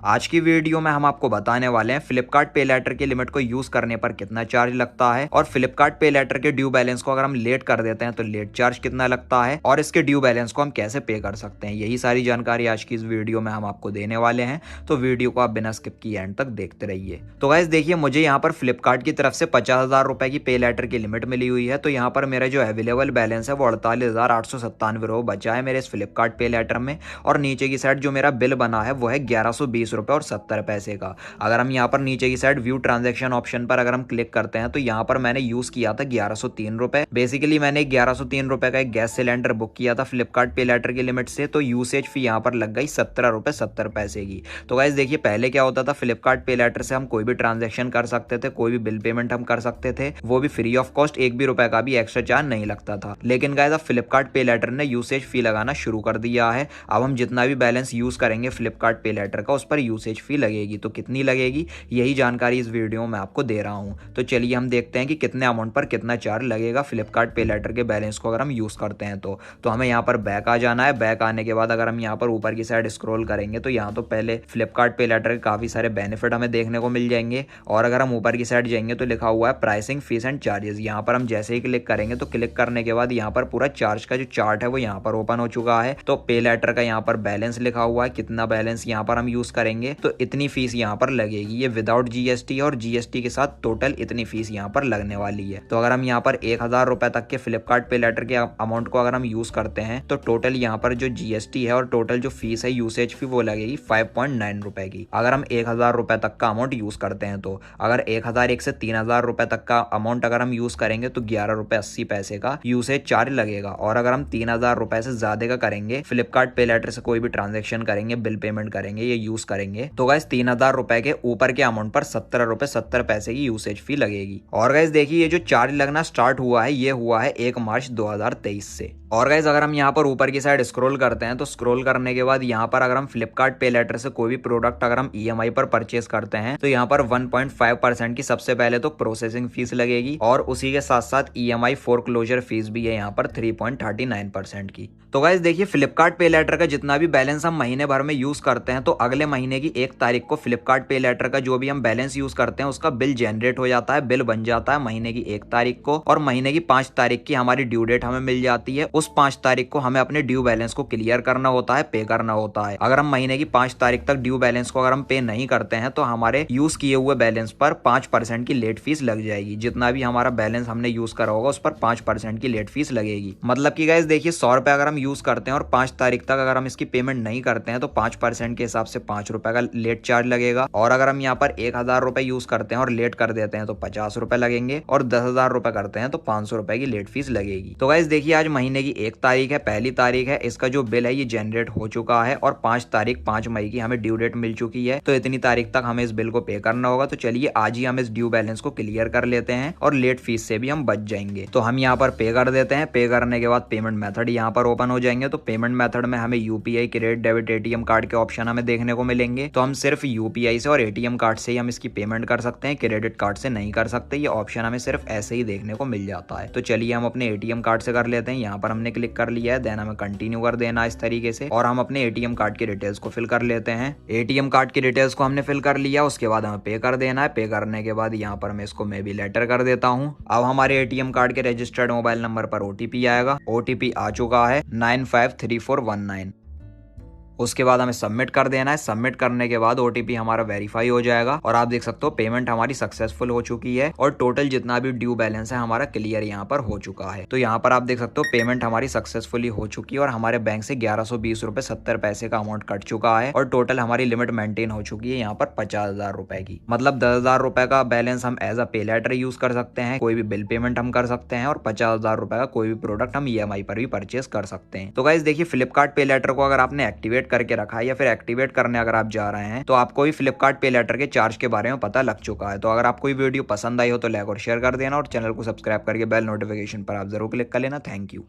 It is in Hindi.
आज की वीडियो में हम आपको बताने वाले हैं फ्लिपकार्ट पे लेटर की लिमिट को यूज करने पर कितना चार्ज लगता है और फ्लिपकार्ट पे लेटर के ड्यू बैलेंस को अगर हम लेट कर देते हैं तो लेट चार्ज कितना लगता है और इसके ड्यू बैलेंस को हम कैसे पे कर सकते हैं। यही सारी जानकारी आज की इस वीडियो में हम आपको देने वाले हैं, तो वीडियो को आप बिना स्किप किए एंड तक देखते रहिए। तो गाइस देखिए, मुझे यहाँ पर फ्लिपकार्ट की तरफ से 50,000 रुपए की पे लेटर की लिमिट मिली हुई है। तो यहाँ पर मेरा जो अवेलेबल बैलेंस है वो 48,897 बचा है मेरे इस फ्लिपकार्ट पे लेटर में। और नीचे की साइड जो मेरा बिल बना है वो है 1120 रुपए और 70 पैसे का। अगर हम यहाँ पर नीचे की साइड व्यू ट्रांजैक्शन ऑप्शन पर अगर हम क्लिक करते हैं तो यहाँ पर मैंने यूज किया था 1103 रुपए। बेसिकली मैंने 1103 रुपए का एक गैस सिलेंडर बुक किया था फ्लिपकार्ट पे लेटर की लिमिट से, तो यूसेज फी यहाँ पर लग गई 17 रुपए 70 पैसे की। तो गाइस देखिए, पहले क्या होता था, फ्लिपकार्ट पे लेटर से हम कोई भी ट्रांजेक्शन कर सकते थे, कोई भी बिल पेमेंट हम कर सकते थे, वो भी फ्री ऑफ कॉस्ट, एक भी रुपए का भी एक्स्ट्रा चार्ज नहीं लगता था। लेकिन गाइस अब फ्लिपकार्ट पे लेटर ने यूसेज फी लगाना शुरू कर दिया है। अब हम जितना भी बैलेंस यूज करेंगे फ्लिपकार्ट पे लेटर का उस पर यूसेज फी लगेगी। तो कितनी लगेगी, यही जानकारी इस वीडियो में आपको दे रहा हूं। तो चलिए हम देखते हैं कि कितने अमाउंट पर कितना चार्ज लगेगा फ्लिपकार्ट पे लेटर के बैलेंस को अगर हम यूज करते हैं। तो हमें यहाँ पर बैक आ जाना है। बैक आने के बाद अगर हम यहाँ पर ऊपर की साइड स्क्रॉल करेंगे तो यहाँ तो पहले फ्लिपकार्ट पे लेटर के काफी सारे बेनिफिट हमें देखने को मिल जाएंगे। और अगर हम ऊपर की साइड जाएंगे तो लिखा हुआ है प्राइसिंग, फीस एंड चार्जेस। यहाँ पर हम जैसे ही क्लिक करेंगे तो क्लिक करने के बाद यहाँ पर पूरा चार्ज का जो चार्ट है वो यहाँ पर ओपन हो चुका है। तो पे लेटर का यहाँ पर बैलेंस लिखा हुआ है, कितना बैलेंस यहाँ पर हम यूज करेंगे तो इतनी फीस यहाँ पर लगेगी। ये विदाउट जीएसटी और जीएसटी के साथ टोटल इतनी फीस यहाँ पर लगने वाली है। तो अगर हम यहाँ पर 1,000 रुपए तक के फ्लिपकार्ट पे लेटर के अमाउंट को अगर हम यूज करते हैं तो टोटल यहाँ पर जो जीएसटी है और टोटल जो फीस है यूसेज फी वो लगेगी 5.9 रुपए की। अगर हम 1,000 रुपए तक का अमाउंट यूज करते हैं तो अगर 1,001 से 3,000 रुपए तक का अमाउंट अगर हम यूज करेंगे तो 11 रुपए 80 पैसे का यूसेज चार्ज लगेगा। और अगर हम 3,000 रुपए से ज्यादा का करेंगे, फ्लिपकार्ट पे लेटर से कोई भी ट्रांजेक्शन करेंगे, बिल पेमेंट करेंगे, ये यूज करेंगे, तो गाइस 3,000 रुपए के ऊपर के अमाउंट पर 17 रुपए 70 पैसे की यूसेज फी लगेगी। और गाइस देखिए, ये जो चार्ज लगना स्टार्ट हुआ है ये हुआ है 1 मार्च 2023 से। और गाइस अगर हम यहाँ पर ऊपर की साइड स्क्रॉल करते हैं तो स्क्रॉल करने के बाद यहाँ पर अगर हम फ्लिपकार्ट पे लेटर से कोई भी प्रोडक्ट अगर हम ईएमआई पर परचेस करते हैं तो यहाँ पर 1.5% की सबसे पहले तो प्रोसेसिंग फीस लगेगी और उसी के साथ साथ ईएमआई फोरक्लोजर फीस भी है यहाँ पर 3.39% की। तो गाइस देखिए, फ्लिपकार्ट पे लेटर का जितना भी बैलेंस हम महीने भर में यूज करते हैं तो अगले महीने की 1 तारीख को फ्लिपकार्ट पे लेटर का जो भी हम बैलेंस यूज करते हैं उसका बिल जनरेट हो जाता है, बिल बन जाता है महीने की 1 तारीख को। और महीने की 5 तारीख की हमारी ड्यू डेट हमें मिल जाती है। उस 5 तारीख को हमें अपने ड्यू बैलेंस को क्लियर करना होता है, पे करना होता है। अगर हम महीने की 5 तारीख तक ड्यू बैलेंस को अगर हम पे नहीं करते हैं तो हमारे यूज किए हुए बैलेंस पर 5% की लेट फीस लग जाएगी। जितना भी हमारा बैलेंस हमने यूज करा होगा उस पर 5% की लेट फीस लगेगी। मतलब कि गाइस देखिए, 100 रुपए अगर हम यूज करते हैं और 5 तारीख तक अगर हम इसकी पेमेंट नहीं करते हैं तो 5% के हिसाब से 5 रुपए का लेट चार्ज लगेगा। और अगर हम यहाँ पर 1,000 रुपए यूज करते हैं और लेट कर देते हैं तो 50 रुपए लगेंगे और 10,000 रुपए करते हैं तो 500 रुपए की लेट फीस लगेगी। तो गाइस देखिए, आज महीने की 1 तारीख है, पहली तारीख है, इसका जो बिल है ये जनरेट हो चुका है और 5 तारीख 5 मई की हमें ड्यू डेट मिल चुकी है। तो इतनी तारीख तक हमें इस बिल को पे करना होगा। तो चलिए आज ही हम इस ड्यू बैलेंस को क्लियर कर लेते हैं और लेट फीस से भी हम बच जाएंगे। तो हम यहाँ पर पे कर देते हैं। पे करने के बाद पेमेंट मेथड यहाँ पर ओपन हो जाएंगे। तो पेमेंट मेथड में हमें UPI, credit, debit, ATM card के ऑप्शन हमें देखने को मिलेंगे। तो हम सिर्फ यूपीआई से और एटीएम कार्ड से ही हम इसकी पेमेंट कर सकते हैं, क्रेडिट कार्ड से नहीं कर सकते। ये ऑप्शन हमें सिर्फ ऐसे ही देखने को मिल जाता है। तो चलिए हम अपने एटीएम कार्ड से कर लेते हैं। यहाँ पर हमने क्लिक कर लिया है, देन हमें कंटिन्यू कर देना इस तरीके से और हम अपने एटीएम कार्ड की डिटेल्स को फिल कर लेते हैं। एटीएम कार्ड की डिटेल्स को हमने फिल कर लिया, उसके बाद हमें पे कर देना है। पे करने के बाद यहाँ पर मैं इसको मे भी लेटर कर देता हूँ। अब हमारे एटीएम कार्ड के रजिस्टर्ड मोबाइल नंबर पर ओटीपी आएगा। ओटीपी आ चुका है 953419। उसके बाद हमें सबमिट कर देना है। सबमिट करने के बाद ओटीपी हमारा वेरीफाई हो जाएगा और आप देख सकते हो पेमेंट हमारी सक्सेसफुल हो चुकी है और टोटल जितना भी ड्यू बैलेंस है हमारा क्लियर यहाँ पर हो चुका है। तो यहाँ पर आप देख सकते हो पेमेंट हमारी सक्सेसफुली हो चुकी है और हमारे बैंक से 1120 रुपए 70 पैसे का अमाउंट कट चुका है और टोटल हमारी लिमिट मेंटेन हो चुकी है यहाँ पर 50,000 रुपए की। मतलब 10,000 रुपए का बैलेंस हम एज अ पे लेटर यूज कर सकते हैं, कोई भी बिल पेमेंट हम कर सकते हैं और 50,000 रुपए का कोई भी प्रोडक्ट हम ईएमआई पर भी परचेस कर सकते हैं। तो गाइस देखिए, फ्लिपकार्ट पे लेटर को अगर आपने एक्टिवेट करके रखा है या फिर एक्टिवेट करने अगर आप जा रहे हैं तो आपको भी फ्लिपकार्ट पे लेटर के चार्ज के बारे में पता लग चुका है। तो अगर आपको ये वीडियो पसंद आई हो तो लाइक और शेयर कर देना और चैनल को सब्सक्राइब करके बेल नोटिफिकेशन पर आप जरूर क्लिक कर लेना। Thank you.